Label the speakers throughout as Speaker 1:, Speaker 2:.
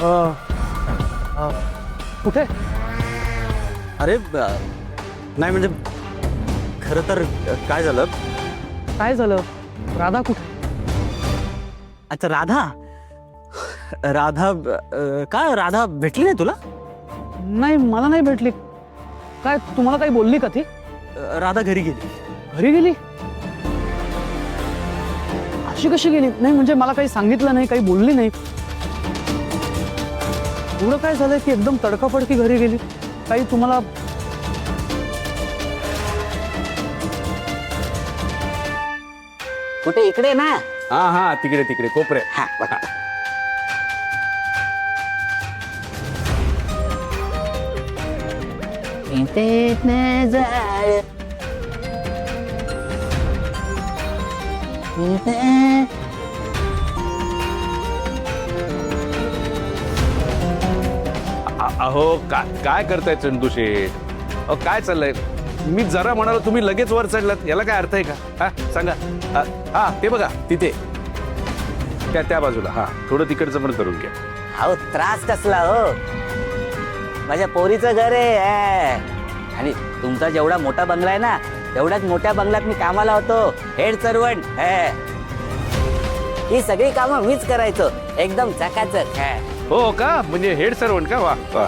Speaker 1: अ, अ, कुठे?
Speaker 2: अरे नाही म्हणजे खरं तर काय झालं.
Speaker 1: काय झालं? राधा कुठे?
Speaker 2: अच्छा राधा. राधा काय राधा भेटली नाही तुला?
Speaker 1: नाही, मला नाही भेटली. काय तुम्हाला काही बोलली का ती?
Speaker 2: राधा घरी गेली.
Speaker 1: घरी गेली? अशी कशी गेली? नाही म्हणजे मला काही सांगितलं नाही, काही बोलली नाही. एवढं काय झालंय की एकदम तडकाफडकी घरी गेली? काही तुम्हाला
Speaker 3: कुठे इकडे ना?
Speaker 4: हा हा तिकडे तिकडे कोपरे.
Speaker 3: हा बघा. इथे नजर इथे
Speaker 4: अहो काय करताय चंदू शेठ? अहो काय चाललंय? मी जरा म्हणालो तुम्ही लगेच वर चढलात, याला काय अर्थ आहे का? हा सांगा. हा ते बघा तिथे त्या बाजूला. हा थोडं तिकडचं पण करून घ्या.
Speaker 3: अहो त्रास कसला हो? माझ्या पोरीचं घर आहे. आणि तुमचा जेवढा मोठा बंगला आहे ना, तेवढ्याच मोठ्या बंगल्यात मी कामाला होतो, हेड सर्वंट. ही सगळी कामं मीच करायचो, एकदम चकाचक.
Speaker 4: हो का? म्हणजे हेड सर्वंट का? वा वा.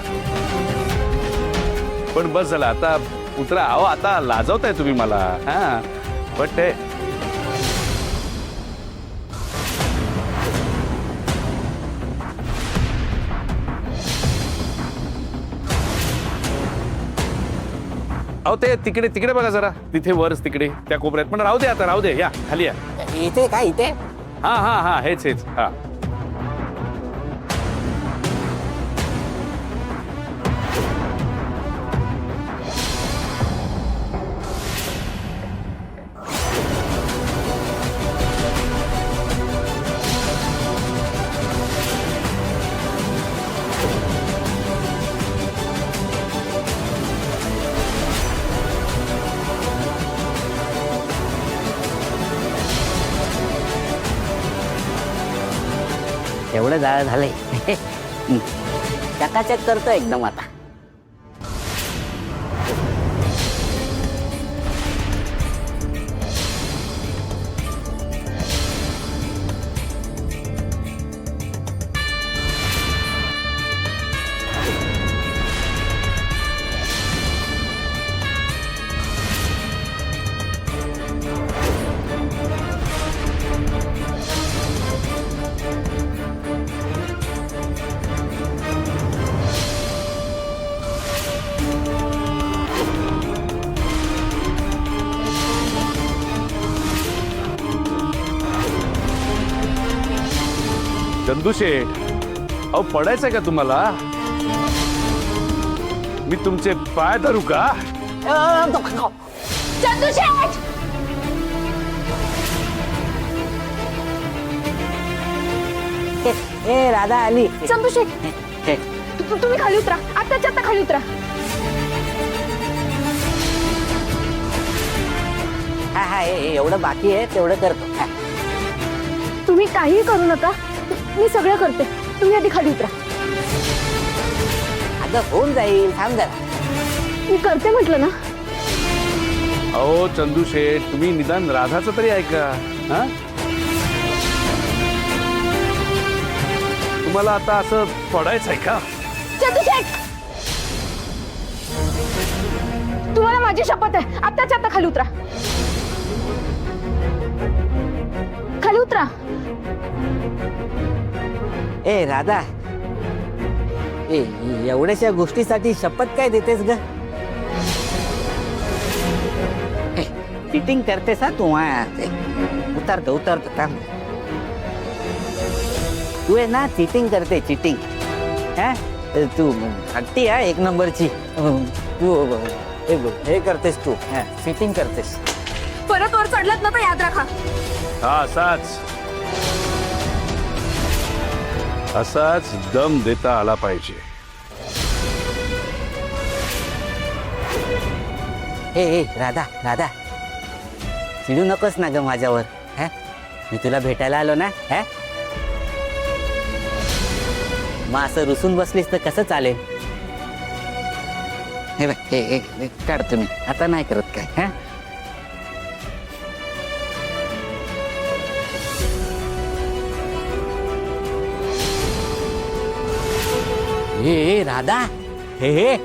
Speaker 4: पण बस झालं आता उतरा. अहो आता लाजवताय तुम्ही मला. हा बट ते अहो ते तिकडे तिकडे बघा जरा, तिथे वरच तिकडे त्या कोपऱ्यात. पण राहू दे आता, राहू दे. या खाली या.
Speaker 3: इथे काय इथे?
Speaker 4: हा हा हा हेच हेच. हा
Speaker 3: एवढं झालंय. चकाचक करतो एकदम आता.
Speaker 4: चंदू शेठ, अहो पडायचंय का तुम्हाला? मी तुमचे पाय धरू का?
Speaker 5: चंदू शेठ!
Speaker 3: ए राधा आली.
Speaker 5: चंदू शेठ, तुम्ही खाली उतरा, आत्ताच्या आत्ता खाली उतरा.
Speaker 3: हा हा एवढं बाकी आहे तेवढं करतो. हा.
Speaker 5: तुम्ही काहीही करू नका, मी सगळं करते. तुम्ही आधी खाली उतरा.
Speaker 3: अगं होऊन जाईल, थांब जरा.
Speaker 5: मी करते म्हटलं ना.
Speaker 4: अहो चंदू शेठ, तुम्ही निदान राधाचं तरी ऐका. हा तुम्हाला आता असं पडायचंय का?
Speaker 5: चंदू शेठ, तुम्हाला माझी शपथ आहे, आत्ताच्या आत्ता खाली उतरा. खाली उतरा.
Speaker 3: ए राधा, ए एवढ्याशा गोष्टीसाठी शपथ काय देतेस ग? चिटिंग करतेस हा तू. उतरतो उतरतो थांब. तू आहे ना चिटिंग करते, चिटिंग. हा तू हट्टी हा एक नंबरची. तू हे करतेस तू, चिटिंग करतेस.
Speaker 5: परत वर चढलात ना तर याद राखा.
Speaker 4: हा असाच दम देता आला पाहिजे.
Speaker 3: ए राधा राधा, चिडू नकोस ना ग माझ्यावर. मी तुला भेटायला आलो ना. मग असं रुसून बसलीस तर कसं चालेल? हे बघ, हे काढतो मी, आता नाही करत काय. हा हे राधा, हे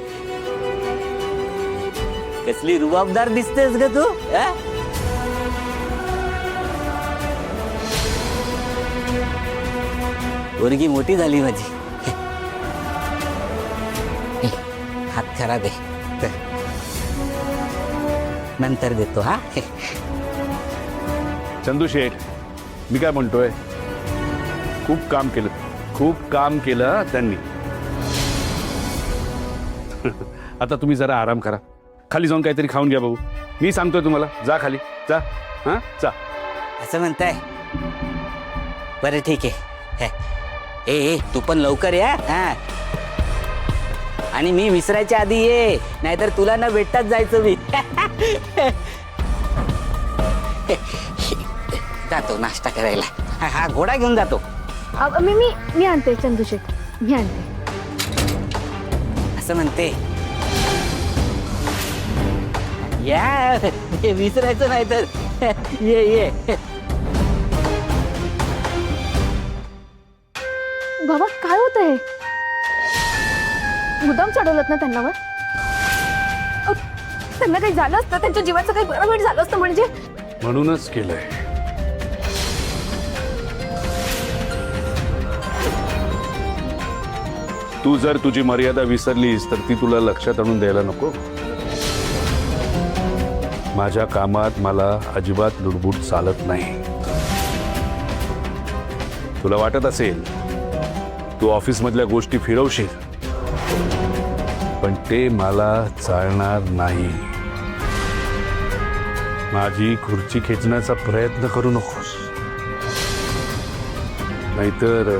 Speaker 3: कसली रुबाबदार दिसतेस ग तू. पोरगी मोठी झाली माझी. हात खराब आहे, नंतर देतो. हा
Speaker 4: चंदू शेठ, मी काय म्हणतोय, खूप काम केलं त्यांनी. आता तुम्ही जरा आराम करा, खाली जाऊन काहीतरी खाऊन घ्या भाऊ. मी सांगतोय तुम्हाला, जा खाली जा. हा जा.
Speaker 3: असं म्हणताय? बरं ठीक आहे. ए तू पण लवकर या. हा आणि मी विसरायच्या आधी ये, नाहीतर तुला न भेटताच जायचं मी. जातो नाश्ता करायला. हा घोडा घेऊन जातो.
Speaker 5: मी आणते चंदूशेठ, मी आणते.
Speaker 3: असं म्हणते. या विसरायचं नाही तर. ये
Speaker 5: बाबा काय होत आहे? मुद्दाम चढवलं ना त्यांना वर? त्यांना काही झालं असतं, त्यांच्या जीवाचं काही बरं वाईट झालं असतं म्हणजे.
Speaker 4: म्हणूनच केलंय. तू जर तुझी मर्यादा विसरलीस तर ती तुला लक्षात आणून द्यायला नको. माझ्या कामात मला अजिबात लुडबुड चालत नाही. तुला वाटत असेल तू ऑफिस मधल्या गोष्टी फिरवशील, पण ते मला चालणार नाही. माझी खुर्ची खेचण्याचा प्रयत्न करू नकोस, नाहीतर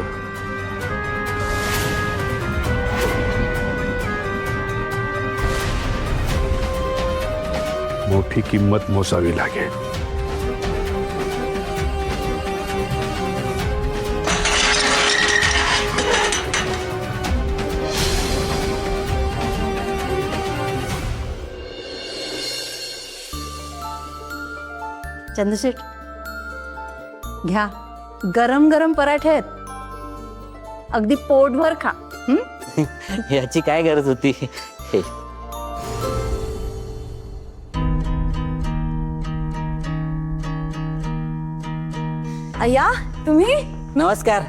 Speaker 4: मोठी किंमत मोजावी लागेल.
Speaker 6: चंद्रशेठ घ्या, गरम गरम पराठे आहेत, अगदी पोटभर खा.
Speaker 3: याची काय गरज होती?
Speaker 6: अय्या तुम्ही?
Speaker 3: नमस्कार.